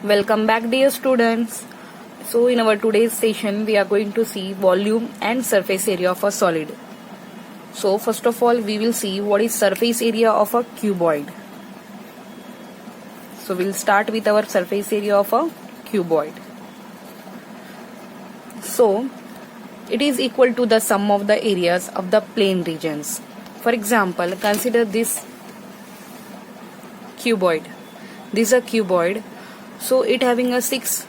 Welcome back, dear students. So in our today's session we are going to see volume and surface area of a solid. So first of all we will see what is surface area of a cuboid. So we'll start with our surface area of a cuboid. So it is equal to the sum of the areas of the plane regions. For example, consider this cuboid. This is a cuboid. So it having a 6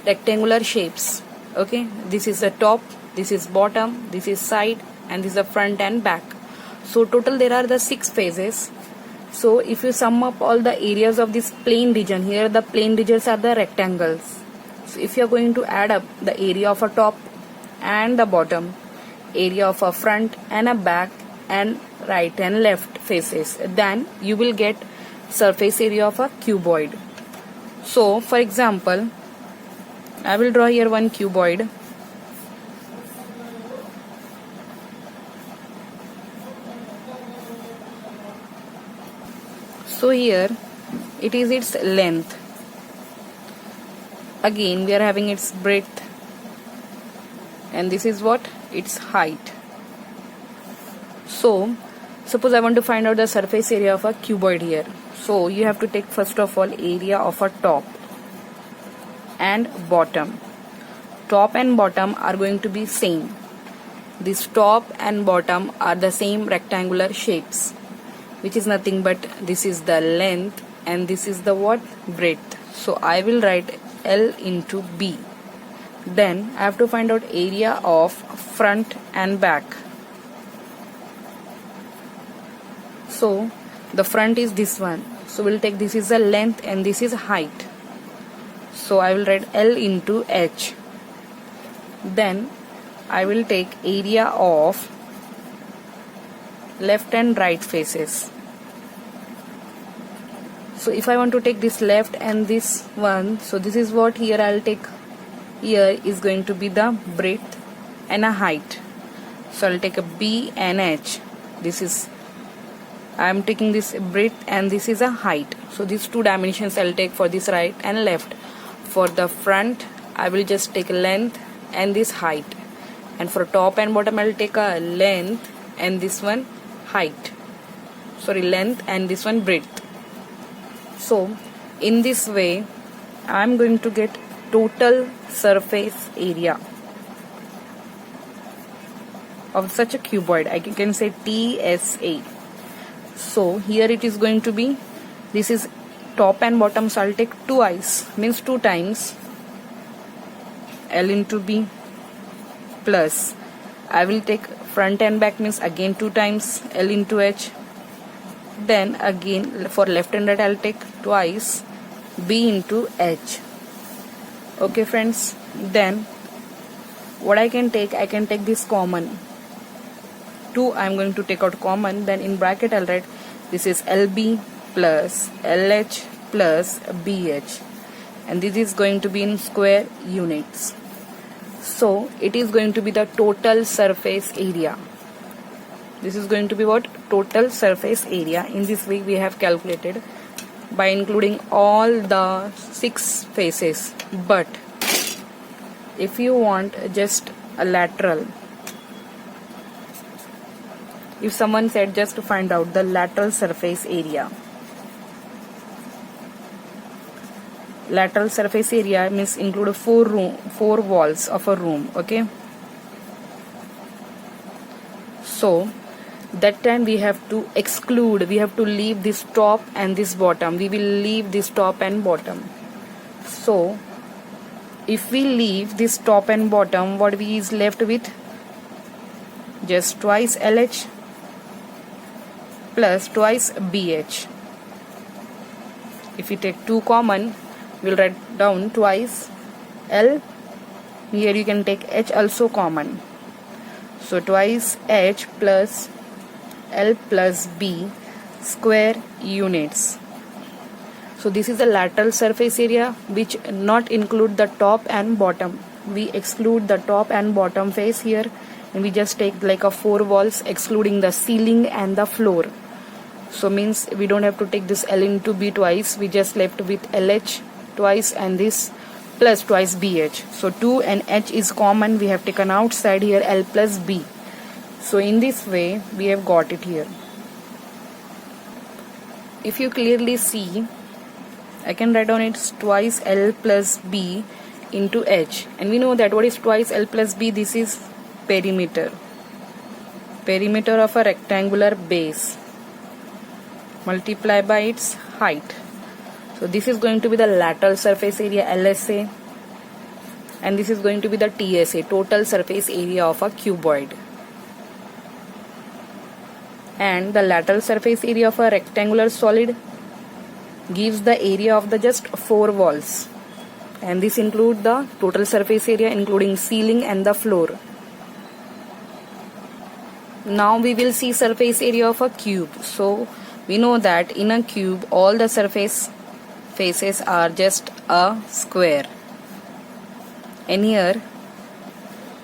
rectangular shapes. Okay, this is the top, this is bottom, this is side, and this is the front and back. So total there are the 6 phases. So if you sum up all the areas of this plane region, here the plane regions are the rectangles. So if you are going to add up the area of a top and the bottom, area of a front and a back, and right and left faces, then you will get surface area of a cuboid. So for example, I will draw here one cuboid. So here it is its length. Again we are having its breadth, and this is what? Its height. So suppose I want to find out the surface area of a cuboid here. So you have to take first of all area of a top and bottom. Top and bottom are going to be same. This top and bottom are the same rectangular shapes, which is nothing but this is the length and this is the what? Breadth. So I will write L into B. Then I have to find out area of front and back. So the front is this one. So we'll take this is the length and this is height. So I will write L into H. Then I will take area of left and right faces. So if I want to take this left and this one, so this is what here I'll take. Here is going to be the breadth and a height. So I'll take a B and H. This is, I am taking this breadth and this is a height. So these two dimensions I'll take for this right and left. For the front I will just take length and this height, and for top and bottom I'll take a length and this one height. Sorry, length and this one breadth. So in this way I'm going to get total surface area of such a cuboid. I can say TSA. So here it is going to be, this is top and bottom, so I'll take twice, means 2 times L into B, plus I will take front and back, means again 2 times L into H. Then again for left and right I'll take twice B into H. Okay friends, then what I can take this common. 2 I am going to take out common, then in bracket I'll write this is LB plus LH plus BH, and this is going to be in square units. So it is going to be the total surface area. This is going to be what? Total surface area. In this way we have calculated by including all the 6 faces. But if you want just a lateral, if someone said just to find out the lateral surface area, lateral surface area means include 4 walls of a room. Okay, so that time we have to exclude, we have to leave this top and this bottom. We will leave this top and bottom. So if we leave this top and bottom, what we is left with? Just twice LH plus twice BH. If we take 2 common, we'll write down twice L. Here you can take H also common. So twice H plus L plus B square units. So this is the lateral surface area, which not include the top and bottom. We exclude the top and bottom face here, and we just take like a 4 walls excluding the ceiling and the floor. So means we don't have to take this L into B twice, we just left with LH twice and this plus twice BH. So 2 and H is common. We have taken outside here L plus B. So in this way we have got it here. If you clearly see, I can write down it's twice L plus B into H, and we know that what is twice L plus B? This is perimeter of a rectangular base multiplied by its height. So this is going to be the lateral surface area, LSA, and this is going to be the TSA, total surface area of a cuboid. And the lateral surface area of a rectangular solid gives the area of the just 4 walls, and this includes the total surface area including ceiling and the floor. Now we will see surface area of a cube. So we know that in a cube all the surface faces are just a square, and here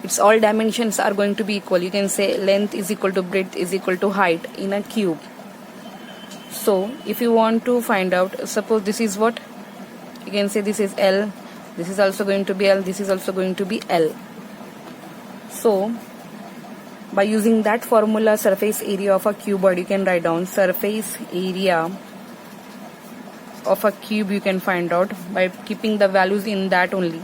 its all dimensions are going to be equal. You can say length is equal to breadth is equal to height in a cube. So if you want to find out, suppose this is what, you can say this is L, this is also going to be L, this is also going to be L. So by using that formula, surface area of a cuboid, you can write down surface area of a cube. You can find out by keeping the values in that only,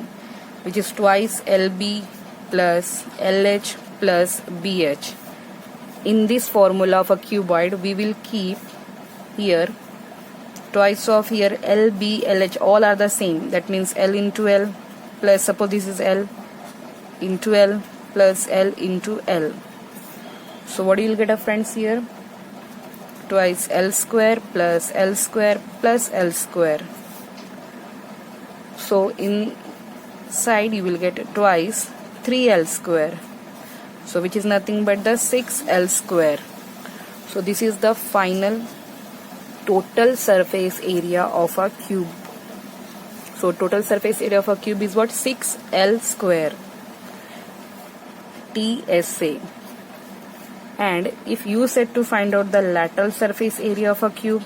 which is twice LB plus LH plus BH. In this formula of a cuboid, we will keep here twice of here LB, LH, all are the same. That means L into L plus, suppose this is L into L plus L into L. So what you will get, friends, here? Twice L square plus L square plus L square. So inside you will get twice 3L square. So which is nothing but the 6L square. So this is the final total surface area of a cube. So total surface area of a cube is what? 6L square, TSA. And if you said to find out the lateral surface area of a cube,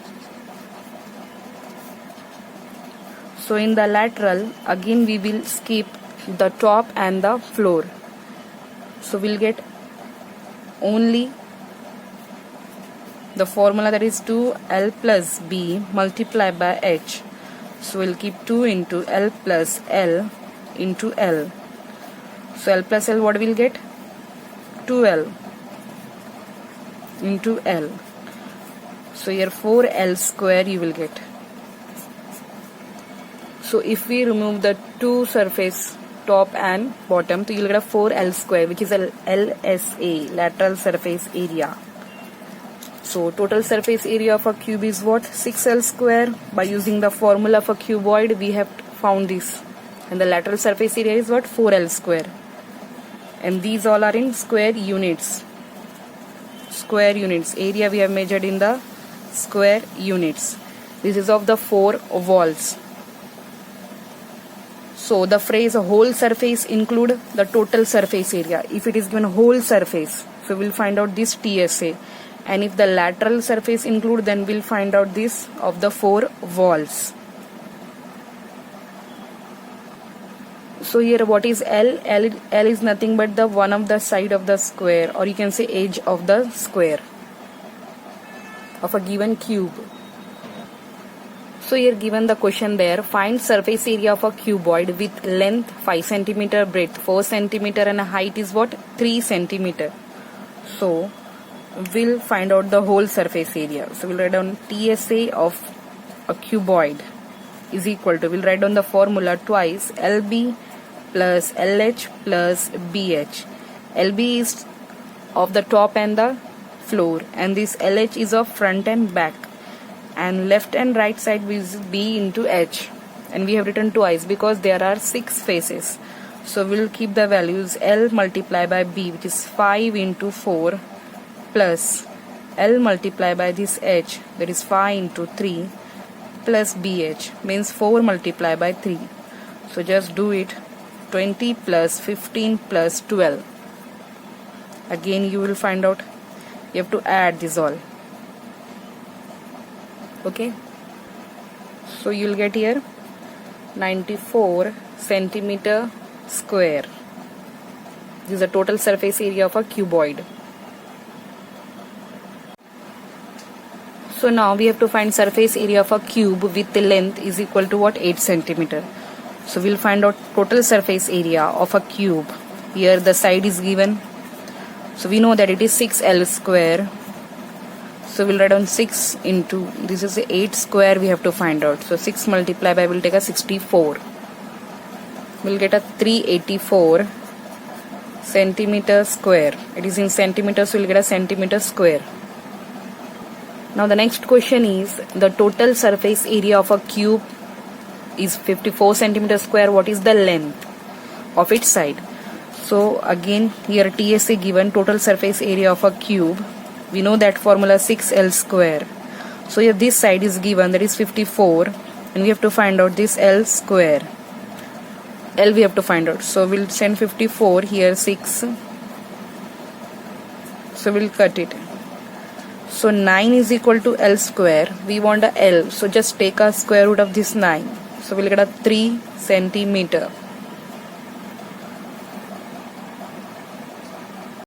so in the lateral again we will skip the top and the floor. So we'll get only the formula, that is 2L plus B multiplied by H. So we'll keep 2 into L plus L into L. So L plus L, what we'll get? 2L into L. So here 4L square you will get. So if we remove the two surface, top and bottom, so you will get a 4L square, which is a LSA, lateral surface area. So total surface area of a cube is what? 6L square. By using the formula of a cuboid we have found this, and the lateral surface area is what? 4L square. And these all are in square units. Square units. Area we have measured in the square units. This is of the 4 walls. So the phrase whole surface include the total surface area. If it is given whole surface, so we'll find out this TSA. And if the lateral surface include, then we'll find out this of the 4 walls. So here what is L? L is nothing but the one of the side of the square, or you can say edge of the square of a given cube. So here given the question there, find surface area of a cuboid with length 5 cm, breadth 4 cm and a height is what? 3 cm. So we'll find out the whole surface area. So we'll write down TSA of a cuboid is equal to, we'll write down the formula twice LB plus LH plus BH. LB is of the top and the floor, and this LH is of front and back, and left and right side will be into H, and we have written twice because there are 6 faces. So we'll keep the values L multiplied by B, which is 5 into 4 plus L multiplied by this H, that is 5 into 3 plus BH, means 4 multiplied by 3. So just do it. 20 plus 15 plus 12. Again you will find out, you have to add this all. Okay, so you will get here 94 centimeter square. This is the total surface area of a cuboid. So now we have to find surface area of a cube with the length is equal to what? 8 centimeter. So we'll find out total surface area of a cube. Here the side is given. So we know that it is 6L square. So we'll write down 6 into, this is 8 square we have to find out. So 6 multiplied by, we'll take a 64. We'll get a 384 centimeter square. It is in centimeters, so we'll get a centimeter square. Now the next question is, the total surface area of a cube is 54 centimeter square. What is the length of its side? So again here TSA given, total surface area of a cube. We know that formula 6L square. So here this side is given, that is 54, and we have to find out this L square. L we have to find out. So we'll send 54 here, 6. So we'll cut it. So 9 is equal to L square. We want a L. So just take a square root of this 9. So we'll get a 3 centimeter.